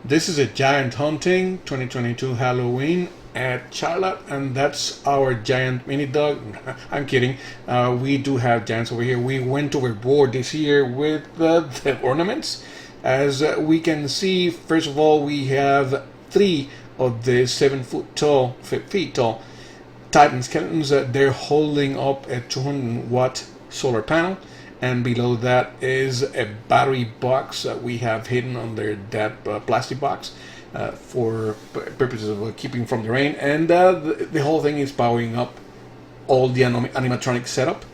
This is a giant hunting 2022 Halloween at Charlotte, and that's our giant mini dog. I'm kidding. We do have giants over here. We went overboard this year with the ornaments. As we can see, first of all, we have three of the 7 feet tall Titan skeletons. They're holding up a 200-watt solar panel, and below that is a battery box that we have hidden under that plastic box for purposes of keeping from the rain. And the whole thing is powering up all the animatronic setup.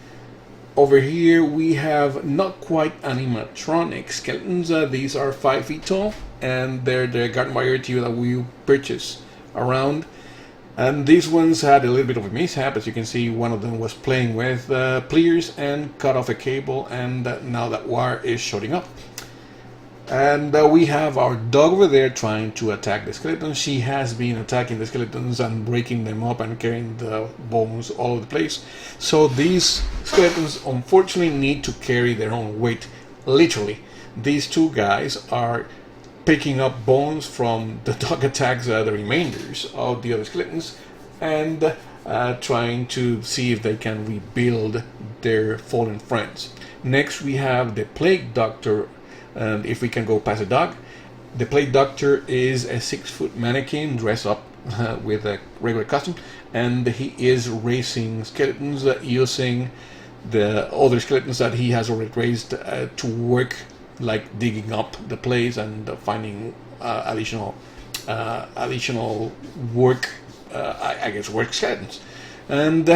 Over here we have not quite animatronic skeletons. These are 5 feet tall, and they're the garden variety that we purchased around. And these ones had a little bit of a mishap. As you can see, one of them was playing with pliers and cut off a cable, and now that wire is shorting up. And we have our dog over there trying to attack the skeletons. She has been attacking the skeletons and breaking them up and carrying the bones all over the place. So these skeletons unfortunately need to carry their own weight, literally. These two guys are picking up bones from the dog attacks, the remainders of the other skeletons, and trying to see if they can rebuild their fallen friends. Next we have the Plague Doctor, and if we can go past the dog. The Plague Doctor is a 6-foot mannequin dressed up with a regular costume, and he is raising skeletons using the other skeletons that he has already raised to work, like digging up the place and finding additional work, I guess work skeletons. And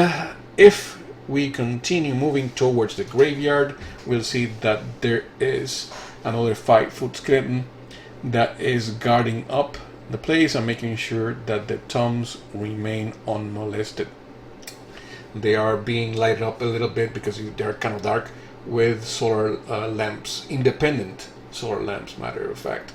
if we continue moving towards the graveyard, we'll see that there is another 5-foot skeleton that is guarding up the place and making sure that the tombs remain unmolested. They are being lighted up a little bit because they're kind of dark, with solar lamps, independent solar lamps, matter of fact.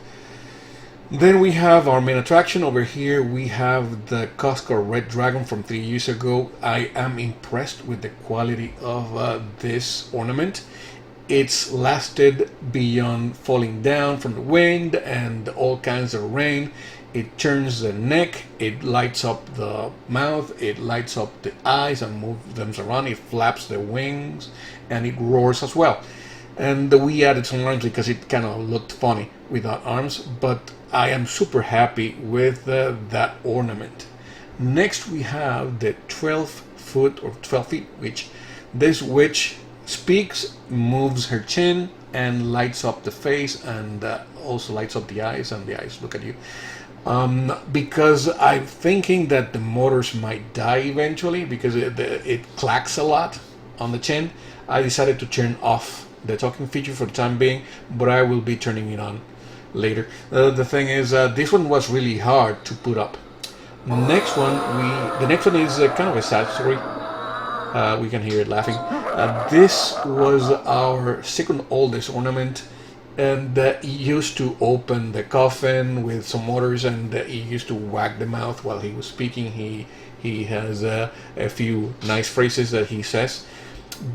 Then we have our main attraction over here. We have the Costco Red Dragon from 3 years ago. I am impressed with the quality of this ornament. It's lasted beyond falling down from the wind and all kinds of rain. It turns the neck, it lights up the mouth, it lights up the eyes and moves them around, it flaps the wings, and it roars as well. And we added some arms because it kind of looked funny without arms, but I am super happy with that ornament. Next we have the 12-foot or 12 feet witch. This witch speaks, moves her chin, and lights up the face, and also lights up the eyes, and the eyes look at you. Because I'm thinking that the motors might die eventually because it clacks a lot on the chin. I decided to turn off the talking feature for the time being, but I will be turning it on later. The thing is, this one was really hard to put up. The next one is kind of a sad story. We can hear it laughing. This was our second oldest ornament, and he used to open the coffin with some motors, and he used to wag the mouth while he was speaking. He has a few nice phrases that he says,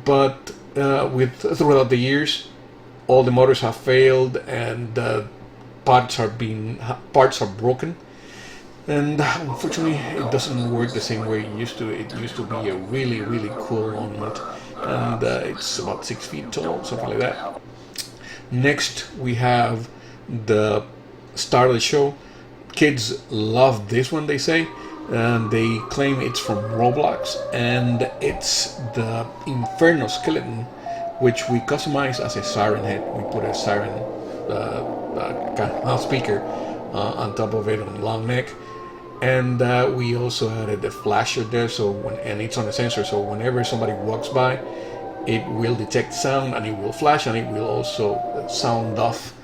but throughout the years, all the motors have failed, and parts are broken. And unfortunately, it doesn't work the same way it used to. It used to be a really, really cool ornament, and it's about 6 feet tall, something like that. Next, we have the star of the show. Kids love this one, they say, and they claim it's from Roblox, and it's the Inferno skeleton, which we customize as a siren head. We put a siren speaker on top of it on a long neck. And we also added a flasher there, and it's on a sensor, so whenever somebody walks by, it will detect sound and it will flash, and it will also sound off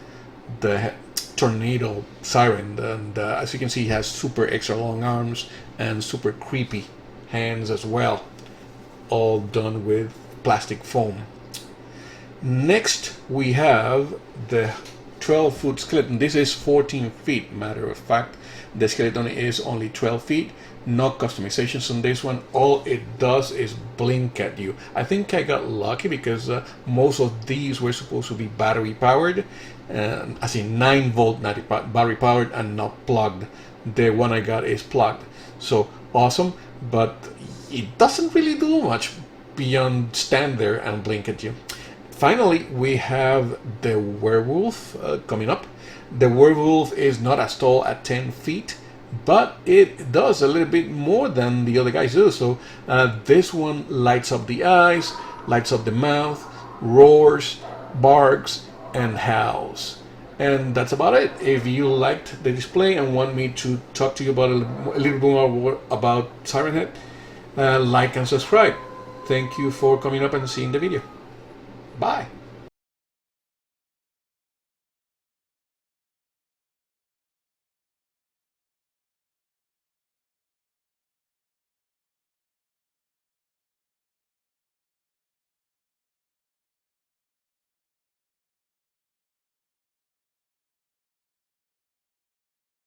the tornado siren. And as you can see, it has super extra long arms and super creepy hands as well, all done with plastic foam. Next we have the 12-foot skeleton. This is 14 feet, matter of fact. The skeleton is only 12 feet. No customizations on this one. All it does is blink at you. I think I got lucky because most of these were supposed to be battery powered, as in 9-volt battery powered and not plugged. The one I got is plugged. So awesome, but it doesn't really do much beyond stand there and blink at you. Finally, we have the werewolf coming up. The werewolf is not as tall at 10 feet, but it does a little bit more than the other guys do. So this one lights up the eyes, lights up the mouth, roars, barks, and howls. And that's about it. If you liked the display and want me to talk to you about a little bit more about Siren Head, like and subscribe. Thank you for coming up and seeing the video. Bye.